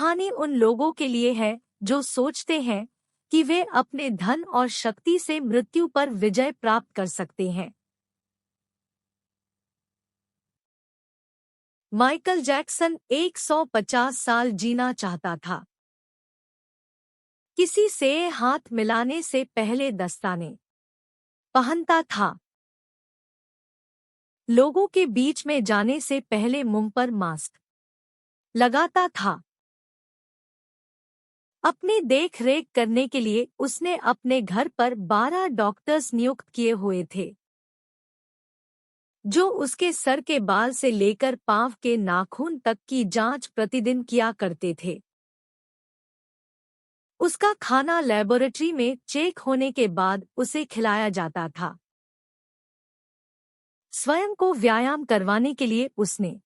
कहानी उन लोगों के लिए है जो सोचते हैं कि वे अपने धन और शक्ति से मृत्यु पर विजय प्राप्त कर सकते हैं। माइकल जैक्सन 150 साल जीना चाहता था। किसी से हाथ मिलाने से पहले दस्ताने पहनता था। लोगों के बीच में जाने से पहले मुंह पर मास्क लगाता था। अपनी देख रेख करने के लिए उसने अपने घर पर 12 डॉक्टर्स नियुक्त किए हुए थे, जो उसके सर के बाल से लेकर पांव के नाखून तक की जांच प्रतिदिन किया करते थे। उसका खाना लेबोरेटरी में चेक होने के बाद उसे खिलाया जाता था। स्वयं को व्यायाम करवाने के लिए उसने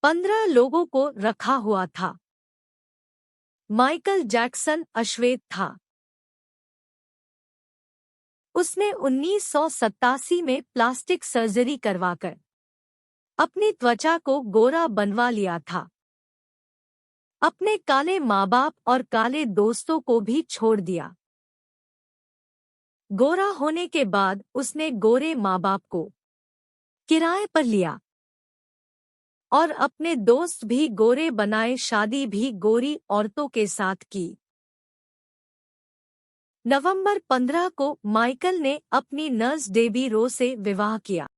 15 लोगों को रखा हुआ था। माइकल जैक्सन अश्वेत था। उसने 1987 में प्लास्टिक सर्जरी करवाकर अपनी त्वचा को गोरा बनवा लिया था। अपने काले माँ बाप और काले दोस्तों को भी छोड़ दिया। गोरा होने के बाद उसने गोरे माँ बाप को किराए पर लिया और अपने दोस्त भी गोरे बनाए। शादी भी गोरी औरतों के साथ की। नवंबर 15 को माइकल ने अपनी नर्स डेबी रो से विवाह किया,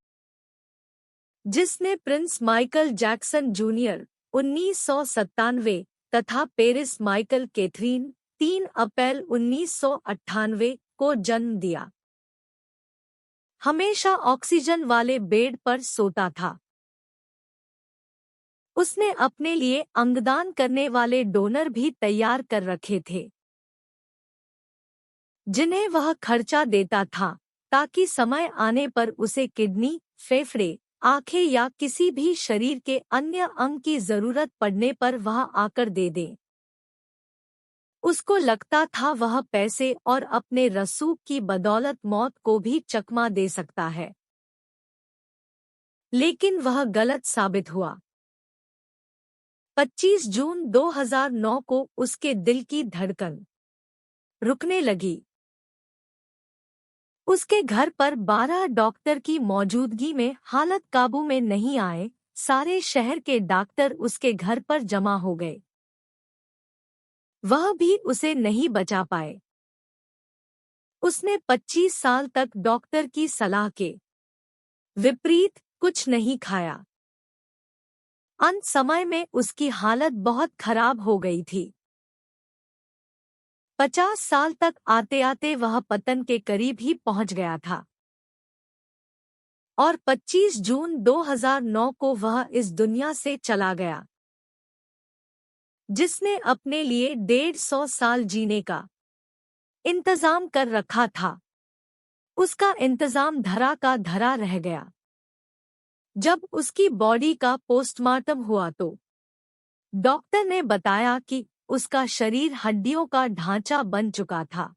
जिसने प्रिंस माइकल जैक्सन जूनियर 1997 तथा पेरिस माइकल कैथरीन 3 अप्रैल 1998 को जन्म दिया। हमेशा ऑक्सीजन वाले बेड पर सोता था। उसने अपने लिए अंगदान करने वाले डोनर भी तैयार कर रखे थे, जिन्हें वह खर्चा देता था ताकि समय आने पर उसे किडनी, फेफड़े, आंखें या किसी भी शरीर के अन्य अंग की जरूरत पड़ने पर वह आकर दे दे। उसको लगता था वह पैसे और अपने रसूख की बदौलत मौत को भी चकमा दे सकता है, लेकिन वह गलत साबित हुआ। 25 जून 2009 को उसके दिल की धड़कन रुकने लगी। उसके घर पर 12 डॉक्टर की मौजूदगी में हालत काबू में नहीं आए। सारे शहर के डॉक्टर उसके घर पर जमा हो गए। वह भी उसे नहीं बचा पाए। उसने 25 साल तक डॉक्टर की सलाह के विपरीत कुछ नहीं खाया। अंत समय में उसकी हालत बहुत खराब हो गई थी। 50 साल तक आते आते वह पतन के करीब ही पहुंच गया था और 25 जून 2009 को वह इस दुनिया से चला गया, जिसने अपने लिए 150 साल जीने का इंतजाम कर रखा था। उसका इंतजाम धरा का धरा रह गया। जब उसकी बॉडी का पोस्टमार्टम हुआ तो डॉक्टर ने बताया कि उसका शरीर हड्डियों का ढांचा बन चुका था।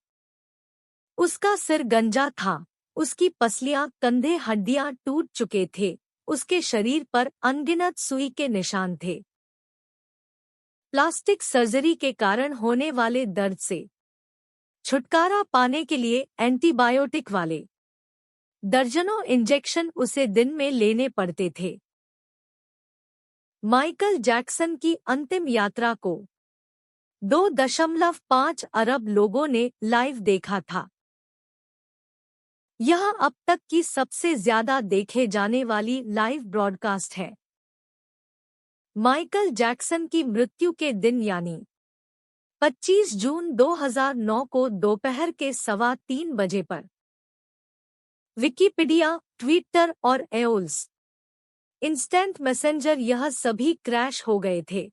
उसका सिर गंजा था, उसकी पसलियां, कंधे, हड्डियां टूट चुके थे। उसके शरीर पर अनगिनत सुई के निशान थे। प्लास्टिक सर्जरी के कारण होने वाले दर्द से छुटकारा पाने के लिए एंटीबायोटिक वाले दर्जनों इंजेक्शन उसे दिन में लेने पड़ते थे। माइकल जैक्सन की अंतिम यात्रा को 2.5 अरब लोगों ने लाइव देखा था। यह अब तक की सबसे ज्यादा देखे जाने वाली लाइव ब्रॉडकास्ट है। माइकल जैक्सन की मृत्यु के दिन यानी 25 जून 2009 को दोपहर के 3:15 बजे पर विकिपीडिया, ट्विटर और एओल्स इंस्टेंट मैसेंजर यह सभी क्रैश हो गए थे।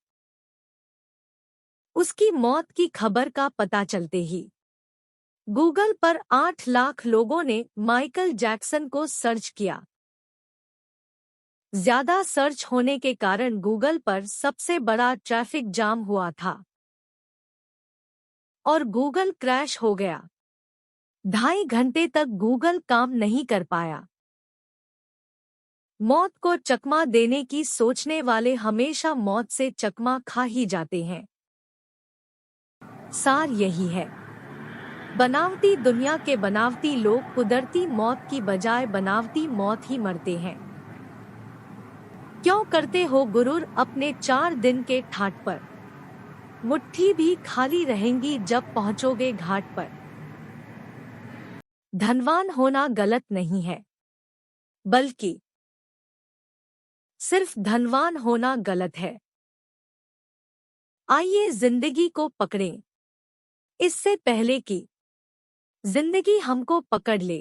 उसकी मौत की खबर का पता चलते ही गूगल पर 8 लाख लोगों ने माइकल जैक्सन को सर्च किया। ज्यादा सर्च होने के कारण गूगल पर सबसे बड़ा ट्रैफिक जाम हुआ था और गूगल क्रैश हो गया। 2.5 घंटे तक गूगल काम नहीं कर पाया। मौत को चकमा देने की सोचने वाले हमेशा मौत से चकमा खा ही जाते हैं। सार यही है, बनावटी दुनिया के बनावटी लोग कुदरती मौत की बजाय बनावटी मौत ही मरते हैं। क्यों करते हो गुरूर अपने 4 दिन के ठाट पर, मुट्ठी भी खाली रहेंगी जब पहुंचोगे घाट पर। धनवान होना गलत नहीं है, बल्कि सिर्फ धनवान होना गलत है। आइए जिंदगी को पकड़ें, इससे पहले कि जिंदगी हमको पकड़ ले।